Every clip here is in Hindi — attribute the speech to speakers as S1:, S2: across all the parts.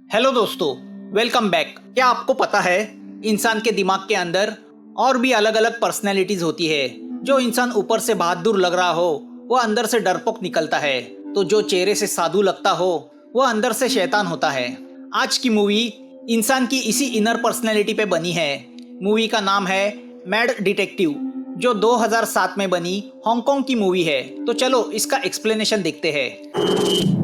S1: हेलो दोस्तों, वेलकम बैक। क्या आपको पता है इंसान के दिमाग के अंदर और भी अलग अलग पर्सनैलिटीज होती है। जो इंसान ऊपर से बहादुर लग रहा हो वो अंदर से डरपोक निकलता है, तो जो चेहरे से साधु लगता हो वो अंदर से शैतान होता है। आज की मूवी इंसान की इसी इनर पर्सनैलिटी पे बनी है। मूवी का नाम है मैड डिटेक्टिव, जो 2007 में बनी हांगकांग की मूवी है। तो चलो इसका एक्सप्लेनेशन देखते हैं।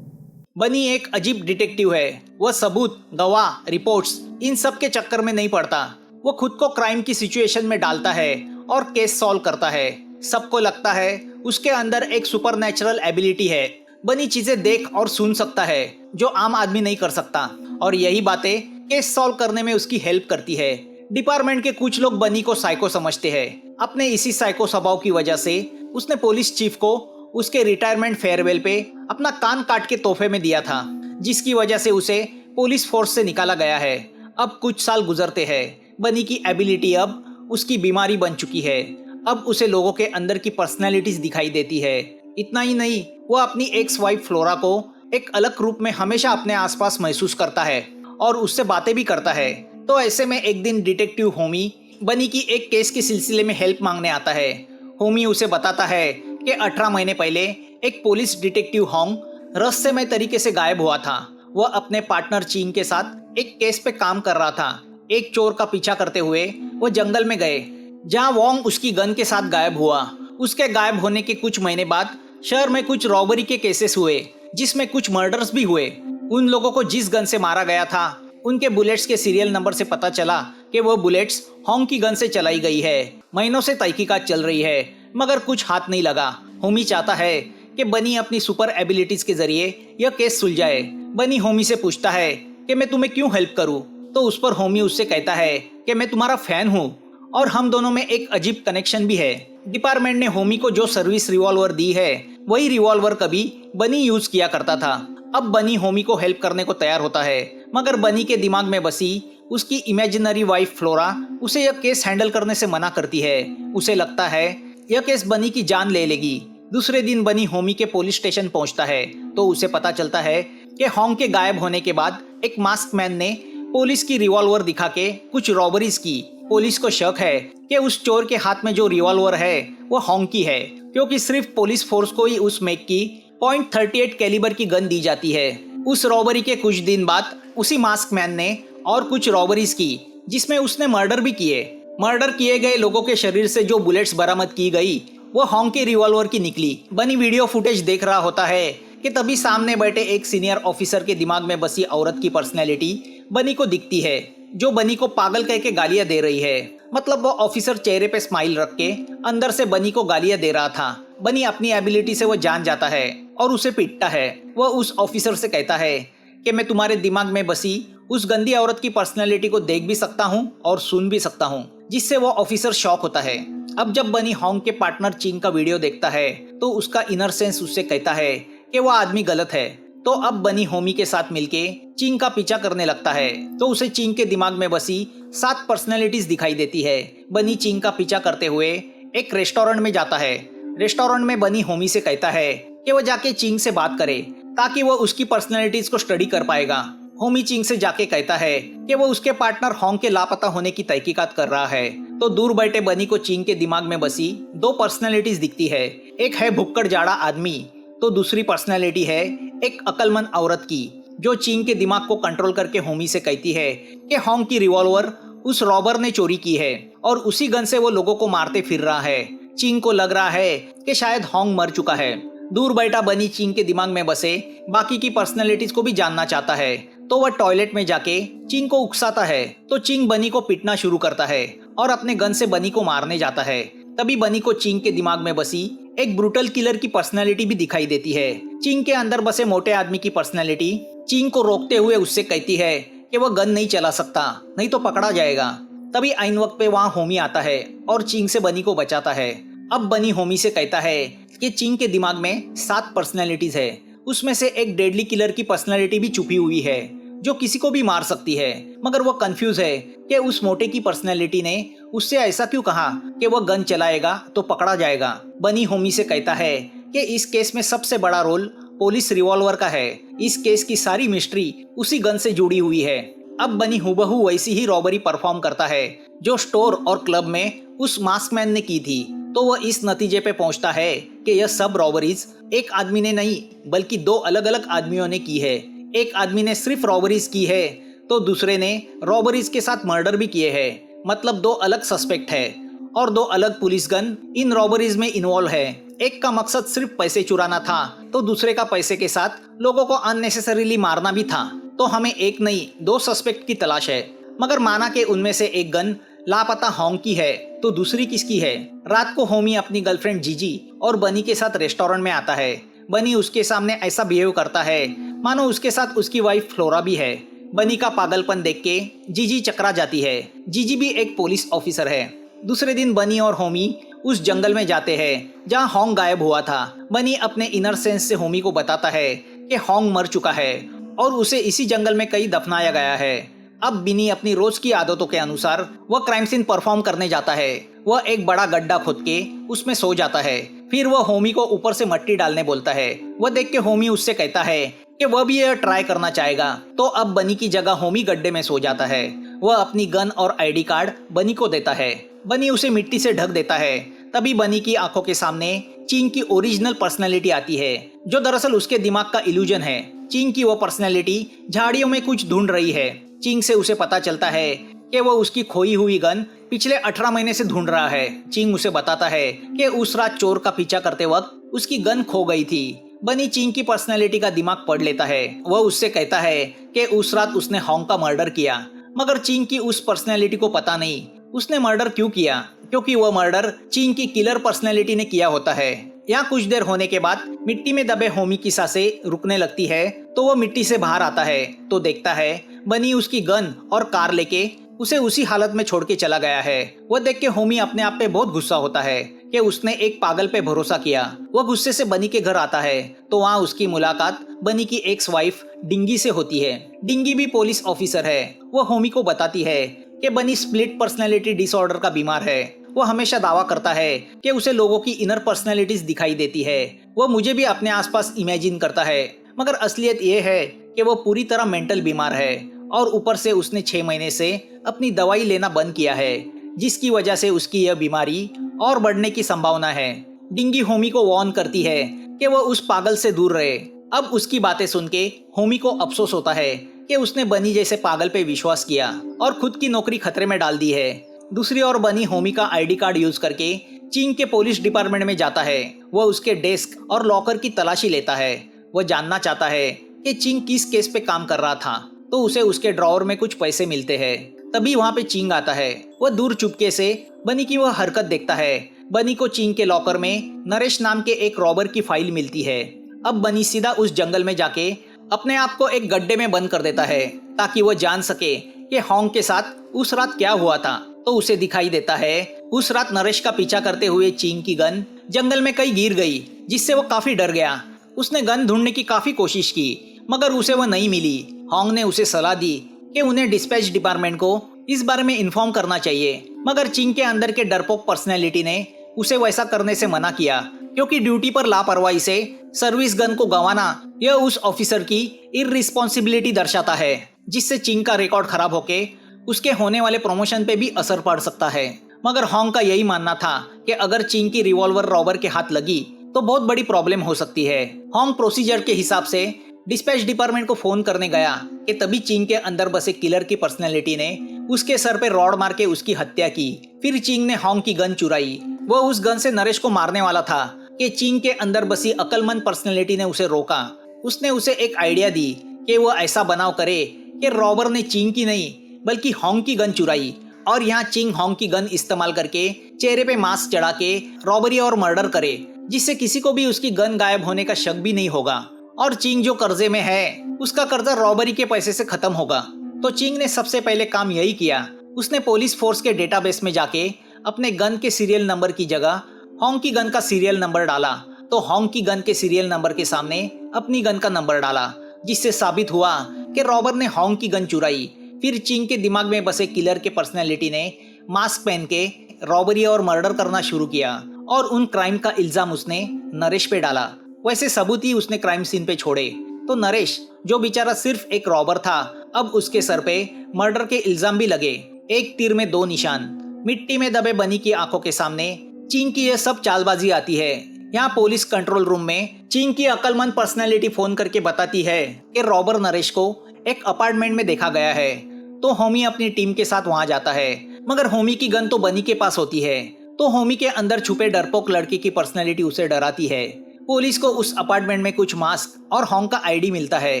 S1: बनी एक अजीब डिटेक्टिव है। वह सबूत, गवाह, रिपोर्ट्स इन सब के चक्कर में नहीं पड़ता। वो खुद को क्राइम की सिचुएशन में डालता है और केस सॉल्व करता है। सबको लगता है उसके अंदर एक सुपरनैचुरल एबिलिटी है। बनी चीजें देख और सुन सकता है जो आम आदमी नहीं कर सकता, और यही बातें केस सॉल्व करने में उसकी हेल्प करती है। डिपार्टमेंट के कुछ लोग बनी को साइको समझते हैं। अपने इसी साइको स्वभाव की वजह से उसने पुलिस चीफ को उसके रिटायरमेंट फेयरवेल पे अपना कान काट के तोहफे में दिया था, जिसकी वजह से उसे पुलिस फोर्स से निकाला गया है। अब कुछ साल गुजरते हैं। बनी की एबिलिटी अब उसकी बीमारी बन चुकी है। अब उसे लोगों के अंदर की पर्सनैलिटीज दिखाई देती है। इतना ही नहीं, वो अपनी एक्स वाइफ फ्लोरा को एक अलग रूप में हमेशा अपने आसपास महसूस करता है और उससे बातें भी करता है। तो ऐसे में एक दिन डिटेक्टिव होमी बनी की एक केस के सिलसिले में हेल्प मांगने आता है। होमी उसे बताता है कि 18 महीने पहले एक पुलिस डिटेक्टिव होंग रहस्यमय तरीके से गायब हुआ था। वह अपने पार्टनर चीन के साथ एक केस पे काम कर रहा था। एक चोर का पीछा करते हुए वो जंगल में गए, जहां वोंग उसकी गन के साथ गायब हुआ। उसके गायब होने के कुछ महीने बाद शहर में कुछ रॉबरी के केसेस हुए, जिसमें कुछ मर्डर्स भी हुए। उन लोगों को जिस गन से मारा गया था उनके बुलेट्स के सीरियल नंबर से पता चला कि वो बुलेट्स होंग की गन से चलाई गई है। महीनों से तहकीकात चल रही है, मगर कुछ हाथ नहीं लगा। होमी चाहता है कि बनी अपनी सुपर एबिलिटीज के जरिए यह केस सुलझाए। बनी होमी से पूछता है कि मैं तुम्हें क्यों हेल्प करूं, तो उस पर होमी उससे कहता है कि मैं तुम्हारा फैन हूं और हम दोनों में एक अजीब कनेक्शन भी है। डिपार्टमेंट ने होमी को जो सर्विस रिवॉल्वर दी है वही रिवॉल्वर कभी बनी यूज किया करता था। अब बनी होमी को हेल्प करने को तैयार होता है, मगर बनी के दिमाग में बसी उसकी इमेजिनरी वाइफ फ्लोरा उसे यह केस हैंडल करने से मना करती है। उसे लगता है यह केस बनी की जान ले लेगी। दूसरे दिन बनी होमी के पुलिस स्टेशन पहुंचता है, तो उसे पता चलता है कि होंग के गायब होने के बाद एक मास्क मैन ने पुलिस की रिवॉल्वर दिखा के कुछ रॉबरीज की। पुलिस को शक है कि उस चोर के हाथ में जो रिवॉल्वर है वो होंग की है, क्योंकि सिर्फ पुलिस फोर्स को ही उस मेक की .38 कैलिबर की गन दी जाती है। उस रॉबरी के कुछ दिन बाद उसी मास्क मैन ने और कुछ रॉबरीज की, जिसमें उसने मर्डर भी किए। मर्डर किए गए लोगों के शरीर से जो बुलेट्स बरामद की गई वो होंग के रिवॉल्वर की निकली। बनी वीडियो फुटेज देख रहा होता है कि तभी सामने बैठे एक सीनियर ऑफिसर के दिमाग में बसी औरत की पर्सनैलिटी बनी को दिखती है, जो बनी को पागल कह के गालियां दे रही है। मतलब वो ऑफिसर चेहरे पे स्माइल रख के अंदर से बनी को गालियां दे रहा था। बनी अपनी एबिलिटी से वो जान जाता है और उसे पीटता है। वह उस ऑफिसर से कहता है कि मैं तुम्हारे दिमाग में बसी उस गंदी औरत की पर्सनैलिटी को देख भी सकता हूँ और सुन भी सकता हूँ, जिससे वो ऑफिसर शॉक होता है। अब जब बनी होंग के पार्टनर चिंग का वीडियो देखता है तो उसका इनर सेंस उससे कहता है कि वह आदमी गलत है। तो अब बनी होमी के साथ मिलके चिंग का पीछा करने लगता है, तो उसे चिंग के दिमाग में बसी 7 पर्सनैलिटीज दिखाई देती है। बनी चिंग का पीछा करते हुए एक रेस्टोरेंट में जाता है। रेस्टोरेंट में बनी होमी से कहता है कि वो जाके चिंग से बात करे, ताकि वो उसकी पर्सनैलिटीज को स्टडी कर पाएगा। होमी चिंग से जाके कहता है कि वो उसके पार्टनर होंग के लापता होने की तहकीकात कर रहा है। तो दूर बैठे बनी को चिंग के दिमाग में बसी 2 पर्सनैलिटीज दिखती है। एक है भुक्कड़ जाड़ा आदमी, तो दूसरी पर्सनैलिटी है एक अक्लमंद औरत की, जो चिंग के दिमाग को कंट्रोल करके होमी से कहती है कि होंग की रिवॉल्वर उस रॉबर ने चोरी की है और उसी गन से वो लोगों को मारते फिर रहा है। चिंग को लग रहा है कि शायद होंग मर चुका है। दूर बैठा बनी चिंग के दिमाग में बसे बाकी की पर्सनैलिटीज को भी जानना चाहता है, तो वह टॉयलेट में जाके चिंग को उकसाता है। तो चिंग बनी को पीटना शुरू करता है और अपने गन से बनी को मारने जाता है। तभी बनी को चिंग के दिमाग में बसी एक ब्रूटल किलर की पर्सनैलिटी भी दिखाई देती है। चिंग के अंदर बसे मोटे आदमी की पर्सनैलिटी चिंग को रोकते हुए उससे कहती है कि वह गन नहीं चला सकता, नहीं तो पकड़ा जाएगा। तभी आइन वक्त पे वहाँ होमी आता है और चिंग से बनी को बचाता है। अब बनी होमी से कहता है कि चिंग के दिमाग में 7 पर्सनैलिटीज है, उसमें से एक डेडली किलर की पर्सनैलिटी भी छुपी हुई है, जो किसी को भी मार सकती है। मगर वो कंफ्यूज है कि उस मोटे की पर्सनैलिटी ने उससे ऐसा क्यों कहा कि वह गन चलाएगा तो पकड़ा जाएगा। बनी होमी से कहता है कि इस केस में सबसे बड़ा रोल पुलिस रिवॉल्वर का है। इस केस की सारी मिस्ट्री उसी गन से जुड़ी हुई है। अब बनी हुबहू वैसी ही रॉबरी परफॉर्म करता है जो स्टोर और क्लब में उस मास्कमैन ने की थी। तो वह इस नतीजे पे पहुंचता है कि यह सब रॉबरीज एक आदमी ने नहीं बल्कि दो अलग अलग आदमियों ने की है। एक आदमी ने सिर्फ रॉबरीज की है तो दूसरे ने रॉबरीज के साथ मर्डर भी किए हैं। मतलब दो अलग सस्पेक्ट है और दो अलग पुलिस गन इन रॉबरीज में इन्वॉल्व है। एक का मकसद सिर्फ पैसे चुराना था तो दूसरे का पैसे के साथ लोगों को अननेसेसरीली मारना भी था। तो हमें एक नहीं दो सस्पेक्ट की तलाश है। मगर माना कि उनमें से एक गन लापता होंग की है तो दूसरी किसकी है। रात को होमी अपनी गर्लफ्रेंड जीजी और बनी के साथ रेस्टोरेंट में आता है। बनी उसके सामने ऐसा बिहेव करता है मानो उसके साथ उसकी वाइफ फ्लोरा भी है। बनी का पागलपन देख के जीजी चकरा जाती है। जीजी भी एक पुलिस ऑफिसर है। दूसरे दिन बनी और होमी उस जंगल में जाते हैं जहां होंग गायब हुआ था। बनी अपने इनर सेंस से होमी को बताता है कि होंग मर चुका है और उसे इसी जंगल में कहीं दफनाया गया है। अब बिनी अपनी रोज की आदतों के अनुसार वह क्राइम सीन परफॉर्म करने जाता है। वह एक बड़ा गड्ढा खोद के उसमें सो जाता है। फिर वह होमी को ऊपर से मिट्टी डालने बोलता है। वह देख के होमी उससे कहता है कि वह भी यह ट्राई करना चाहेगा। तो अब बनी की जगह होमी गड्ढे में सो जाता है। वह अपनी गन और आईडी कार्ड बनी को देता है। बनी उसे मिट्टी से ढक देता है। तभी बनी की आंखों के सामने चिंग की ओरिजिनल पर्सनैलिटी आती है जो दरअसल उसके दिमाग का इल्यूजन है। चिंग की वो पर्सनैलिटी झाड़ियों में कुछ ढूंढ रही है। चिंग से उसे पता चलता है कि वो उसकी खोई हुई गन पिछले 18 महीने से ढूंढ रहा है। चिंग उसे बताता है कि उस रात चोर का पीछा करते वक्त उसकी गन खो गई थी। बनी चिंग की पर्सनैलिटी का दिमाग पढ़ लेता है। वह उससे कहता है कि उस रात उसने होंग का मर्डर किया। मगर चिंग की उस पर्सनैलिटी को पता नहीं उसने मर्डर क्यों किया, क्योंकि वह मर्डर चिंग की किलर पर्सनैलिटी ने किया होता है। यहाँ कुछ देर होने के बाद मिट्टी में दबे होमी की सांसें रुकने लगती है तो वह मिट्टी से बाहर आता है तो देखता है बनी उसकी गन और कार लेके उसे उसी हालत में छोड़ के चला गया है। वह देख के होमी अपने आप पे बहुत गुस्सा होता है कि उसने एक पागल पे भरोसा किया। वह गुस्से से बनी के घर आता है तो वहाँ उसकी मुलाकात बनी की एक्स वाइफ डिंगी से होती है। डिंगी भी पुलिस ऑफिसर है। वह होमी को बताती है कि बनी स्प्लिट पर्सनैलिटी डिसऑर्डर का बीमार है। वह हमेशा दावा करता है कि उसे लोगों की इनर पर्सनैलिटीज दिखाई देती है। वह मुझे भी अपने आसपास इमेजिन करता है मगर असलियत ये है कि वह पूरी तरह मेंटल बीमार है और ऊपर से उसने 6 महीने से अपनी दवाई लेना बंद किया है जिसकी वजह से उसकी यह बीमारी और बढ़ने की संभावना है। डिंगी होमी को वार्न करती है कि वह उस पागल से दूर रहे। अब उसकी बातें सुन के होमी को अफसोस होता है कि उसने बनी जैसे पागल पे विश्वास किया और खुद की नौकरी खतरे में डाल दी है। दूसरी ओर बनी होमी का आईडी कार्ड यूज करके चिंग के पुलिस डिपार्टमेंट में जाता है। वह उसके डेस्क और लॉकर की तलाशी लेता है। वह जानना चाहता है कि चिंग किस केस पे काम कर रहा था तो उसे उसके ड्रॉवर में कुछ पैसे मिलते हैं। तभी वहाँ पे चिंग आता है। वह दूर चुपके से बनी की वह हरकत देखता है। बनी को चिंग के लॉकर में नरेश नाम के एक रॉबर की फाइल मिलती है। अब बनी सीधा उस जंगल में जाके अपने आप को एक गड्ढे में बंद कर देता है ताकि वह जान सके कि होंग के साथ उस रात क्या हुआ था। तो उसे दिखाई देता है उस रात नरेश का पीछा करते हुए चिंग की गन जंगल में कहीं गिर गई जिससे वो काफी डर गया। उसने गन ढूंढने की काफी कोशिश की मगर उसे वह नहीं मिली। होंग ने उसे सलाह दी कि उन्हें डिस्पैच डिपार्टमेंट को इस बारे में इन्फॉर्म करना चाहिए मगर चिंग के अंदर के डरपोक पर्सनैलिटी ने उसे वैसा करने से मना किया क्योंकि ड्यूटी पर लापरवाही से सर्विस गन को गंवाना यह उस ऑफिसर की इररिस्पॉन्सिबिलिटी दर्शाता है जिससे चिंग का रिकॉर्ड खराब होके उसके होने वाले प्रमोशन पे भी असर पड़ सकता है। मगर होंग का यही मानना था कि अगर चिंग की रिवॉल्वर रॉबर के हाथ लगी तो बहुत बड़ी प्रॉब्लम हो सकती है। होंग प्रोसीजर के हिसाब से डिस्पैच डिपार्टमेंट को फोन करने गया कि तभी चिंग के अंदर बसे किलर की पर्सनैलिटी ने उसके सर पे रॉड मार के उसकी हत्या की। फिर चिंग ने होंग की गन चुराई। वह उस गन से नरेश को मारने वाला था कि चिंग के अंदर बसी अकलमंद पर्सनैलिटी ने उसे रोका। उसने उसे एक आइडिया दी कि वह ऐसा बनाव करे कि रॉबर ने चिंग की नहीं बल्कि होंग की गन चुराई और यहाँ चिंग होंग की गन इस्तेमाल करके चेहरे पे मास्क चढ़ा के रॉबरी और मर्डर करे जिससे किसी को भी उसकी गन गायब होने का शक भी नहीं होगा और चिंग जो कर्जे में है उसका कर्जा रॉबरी के पैसे से खत्म होगा। तो चिंग ने सबसे पहले काम यही किया। उसने पुलिस फोर्स के डेटाबेस में जाके अपने गन के सीरियल नंबर की जगह होंग की गन का सीरियल नंबर डाला तो होंग की गन के सीरियल नंबर के सामने अपनी गन का नंबर डाला जिससे साबित हुआ कि रॉबर ने होंग की गन चुराई। फिर चिंग के दिमाग में बसे किलर के पर्सनैलिटी ने मास्क पहन के रॉबरी और मर्डर करना शुरू किया और उन क्राइम का इल्जाम उसने नरेश पे डाला। वैसे सबूत ही उसने क्राइम सीन पे छोड़े। तो नरेश, जो बेचारा सिर्फ एक रॉबर था, अब उसके सर पे मर्डर के इल्जाम भी लगे। एक तीर में दो निशान। मिट्टी में दबे बनी की आंखों के सामने चिंग की यह सब चालबाजी आती है। यहाँ पुलिस कंट्रोल रूम में चिंग की अक्लमंद पर्सनैलिटी फोन करके बताती है कि रॉबर नरेश को एक अपार्टमेंट में देखा गया है। तो होमी अपनी टीम के साथ वहां जाता है, मगर होमी की गन तो बनी के पास होती है। तो होमी के अंदर छुपे डरपोक लड़के की पर्सनैलिटी उसे डराती है। पुलिस को उस अपार्टमेंट में कुछ मास्क और होंग का आईडी मिलता है।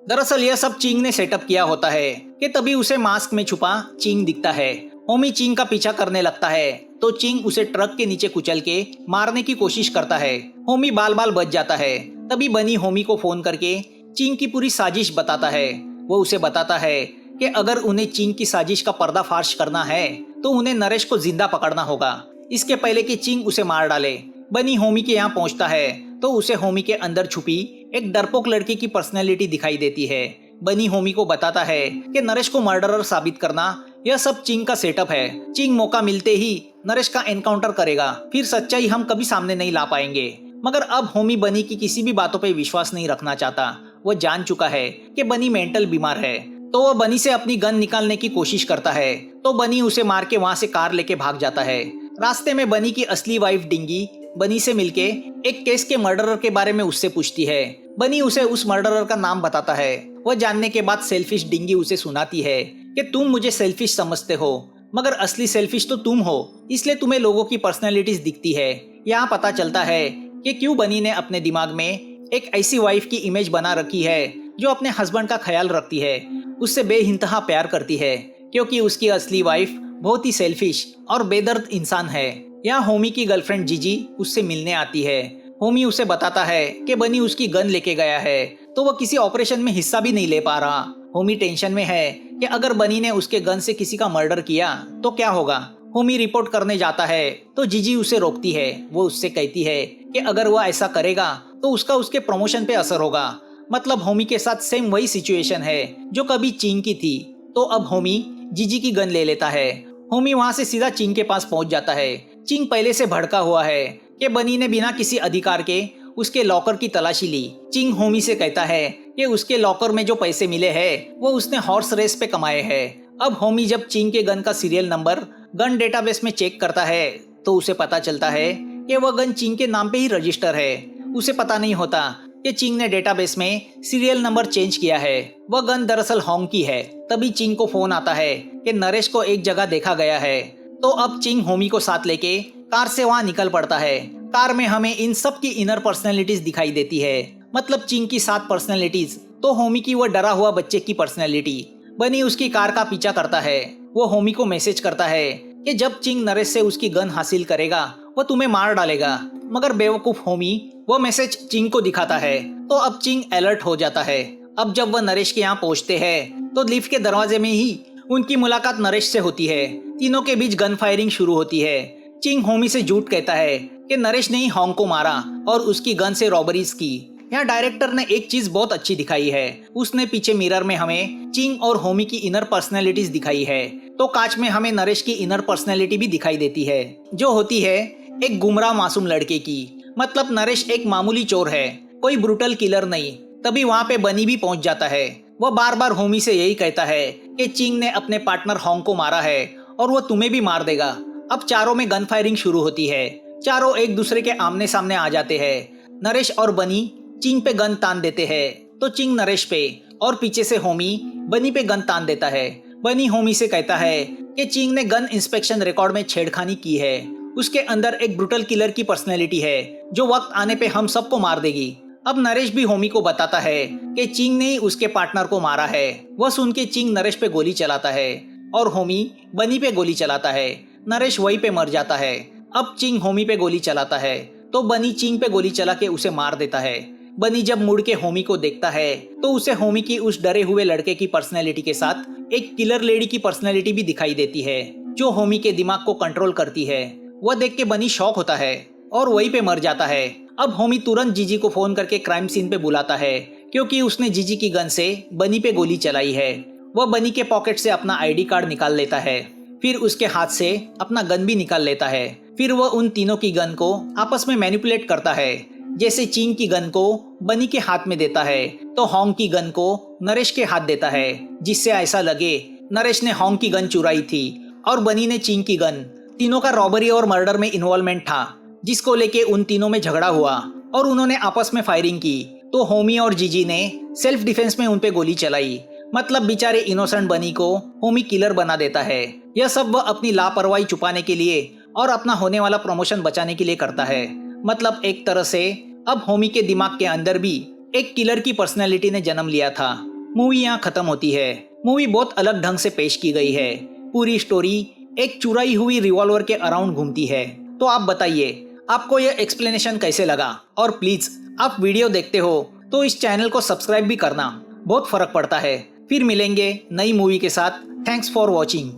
S1: दरअसल यह सब चिंग ने सेटअप किया होता है कि तभी उसे मास्क में छुपा चिंग दिखता है। होमी चिंग का पीछा करने लगता है तो चिंग उसे ट्रक के नीचे कुचल के मारने की कोशिश करता है। होमी बाल बाल बच जाता है। तभी बनी होमी को फोन करके चिंग की पूरी साजिश बताता है। वो उसे बताता है कि अगर उन्हें चिंग की साजिश का पर्दाफाश करना है तो उन्हें नरेश को जिंदा पकड़ना होगा, इसके पहले कि चिंग उसे मार डाले। बनी होमी के यहाँ पहुंचता है तो उसे होमी के अंदर छुपी एक डरपोक लड़के की पर्सनैलिटी दिखाई देती है। बनी होमी को बताता है कि नरेश को मर्डरर साबित करना यह सब चिंग का सेटअप है। चिंग मौका मिलते ही नरेश का एनकाउंटर करेगा, फिर सच्चाई हम कभी सामने नहीं ला पाएंगे। मगर अब होमी बनी की किसी भी बातों पे विश्वास नहीं रखना चाहता। वह जान चुका है कि बनी मेंटल बीमार है। तो वह बनी से अपनी गन निकालने की कोशिश करता है तो बनी उसे मार के वहां से कार लेके भाग जाता है। रास्ते में बनी की असली वाइफ डिंगी बनी से मिलके एक केस के मर्डरर के बारे में उससे पूछती है। बनी उसे उस मर्डरर का नाम बताता है। वह जानने के बाद सेल्फिश डिंगी उसे सुनाती है कि तुम मुझे सेल्फिश समझते हो, मगर असली सेल्फिश तो तुम हो, इसलिए तुम्हें लोगों की पर्सनैलिटीज दिखती है। यहाँ पता चलता है कि क्यों बनी ने अपने दिमाग में एक ऐसी वाइफ की इमेज बना रखी है जो अपने हस्बैंड का ख्याल रखती है, उससे बेइंतहा प्यार करती है, क्योंकि उसकी असली वाइफ बहुत ही सेल्फिश और बेदर्द इंसान है। यहाँ होमी की गर्लफ्रेंड जीजी उससे मिलने आती है। होमी उसे बताता है कि बनी उसकी गन लेके गया है तो वह किसी ऑपरेशन में हिस्सा भी नहीं ले पा रहा। होमी टेंशन में है कि अगर बनी ने उसके गन से किसी का मर्डर किया तो क्या होगा। होमी रिपोर्ट करने जाता है तो जीजी उसे रोकती है। वो उससे कहती है कि अगर वह ऐसा करेगा तो उसका उसके प्रमोशन पे असर होगा। मतलब होमी के साथ सेम वही सिचुएशन है जो कभी चिंग की थी। तो अब होमी जीजी की गन ले लेता है। होमी वहां से सीधा चिंग के पास पहुंच जाता है। चिंग पहले से भड़का हुआ है कि बनी ने बिना किसी अधिकार के उसके लॉकर की तलाशी ली। चिंग होमी से कहता है कि उसके लॉकर में जो पैसे मिले हैं वो उसने हॉर्स रेस पे कमाए हैं। अब होमी जब चिंग के गन का सीरियल नंबर गन डेटाबेस में चेक करता है तो उसे पता चलता है कि वह गन चिंग के नाम पे ही रजिस्टर है। उसे पता नहीं होता कि चिंग ने डेटाबेस में सीरियल नंबर चेंज किया है। वह गन दरअसल होंग की है। तभी चिंग को फोन आता है कि नरेश को एक जगह देखा गया है। तो अब चिंग होमी को साथ लेके कार से वहां निकल पड़ता है। कार में हमें इन सब की इनर पर्सनैलिटीज दिखाई देती है। मतलब चिंग की 7 पर्सनैलिटीज, तो होमी की वह डरा हुआ बच्चे की पर्सनैलिटी। बनी उसकी कार का पीछा करता है। वो होमी को मैसेज करता है कि जब चिंग नरेश से उसकी गन हासिल करेगा वह तुम्हें मार डालेगा। मगर बेवकूफ होमी वो मैसेज चिंग को दिखाता है तो अब चिंग अलर्ट हो जाता है। अब जब वह नरेश के यहाँ पहुंचते हैं तो लिफ्ट के दरवाजे में ही उनकी मुलाकात नरेश से होती है। तीनों के बीच गन फायरिंग शुरू होती है। चिंग होमी से झूठ कहता है कि नरेश ने ही होंग को मारा और उसकी गन से रॉबरीज की। यहाँ डायरेक्टर ने एक चीज बहुत अच्छी दिखाई है। उसने पीछे मिरर में हमें चिंग और होमी की इनर पर्सनैलिटीज दिखाई है, तो कांच में हमें नरेश की इनर पर्सनैलिटी भी दिखाई देती है, जो होती है एक गुमराह मासूम लड़के की। मतलब नरेश एक मामूली चोर है, कोई ब्रूटल किलर नहीं। तभी वहाँ पे बनी भी पहुंच जाता है। वह बार बार होमी से यही कहता है कि चिंग ने अपने पार्टनर होंग को मारा है और वो तुम्हें भी मार देगा। अब चारों में गन फायरिंग शुरू होती है। चारों एक दूसरे के आमने सामने आ जाते हैं। नरेश और बनी चिंग पे गन तान देते हैं तो चिंग नरेश पे और पीछे से होमी बनी पे गन तान देता है। बनी होमी से कहता है कि चिंग ने गन इंस्पेक्शन रिकॉर्ड में छेड़खानी की है। उसके अंदर एक ब्रूटल किलर की पर्सनैलिटी है जो वक्त आने पे हम सबको मार देगी। अब नरेश भी होमी को बताता है कि चिंग ने ही उसके पार्टनर को मारा है। वह सुन के चिंग नरेश पे गोली चलाता है और होमी बनी पे गोली चलाता है। नरेश वहीं पे मर जाता है। अब चिंग होमी पे गोली चलाता है तो बनी चिंग पे गोली चला के उसे मार देता है। बनी जब मुड़ के होमी को देखता है तो उसे होमी की उस डरे हुए लड़के की पर्सनैलिटी के साथ एक किलर लेडी की पर्सनैलिटी भी दिखाई देती है जो होमी के दिमाग को कंट्रोल करती है। वह देख के बनी शॉक होता है और वहीं पे मर जाता है। अब होमी तुरंत जीजी को फोन करके क्राइम सीन पे बुलाता है क्योंकि उसने जीजी की गन से बनी पे गोली चलाई है। वह बनी के पॉकेट से अपना आईडी कार्ड निकाल लेता है, फिर उसके हाथ से अपना गन भी निकाल लेता है। फिर वह उन तीनों की गन को आपस में मैनिपुलेट करता है। जैसे चीन की गन को बनी के हाथ में देता है तो होंग की गन को नरेश के हाथ देता है, जिससे ऐसा लगे नरेश ने होंग की गन चुराई थी और बनी ने चीन की गन। तीनों का रॉबरी और मर्डर में इन्वॉल्वमेंट था, जिसको लेके उन तीनों में झगड़ा हुआ और उन्होंने आपस में फायरिंग की तो होमी और जीजी ने सेल्फ डिफेंस में उन पे गोली चलाई। मतलब बेचारे इनोसेंट बनी को होमी किलर बना देता है। यह सब वह अपनी लापरवाही छुपाने के लिए और अपना होने वाला प्रमोशन बचाने के लिए करता है। मतलब एक तरह से अब होमी के दिमाग के अंदर भी एक किलर की पर्सनैलिटी ने जन्म लिया था। मूवी यहाँ खत्म होती है। मूवी बहुत अलग ढंग से पेश की गई है। पूरी स्टोरी एक चुराई हुई रिवॉल्वर के अराउंड घूमती है। तो आप बताइए आपको यह एक्सप्लेनेशन कैसे लगा, और प्लीज आप वीडियो देखते हो तो इस चैनल को सब्सक्राइब भी करना, बहुत फर्क पड़ता है। फिर मिलेंगे नई मूवी के साथ। Thanks for watching.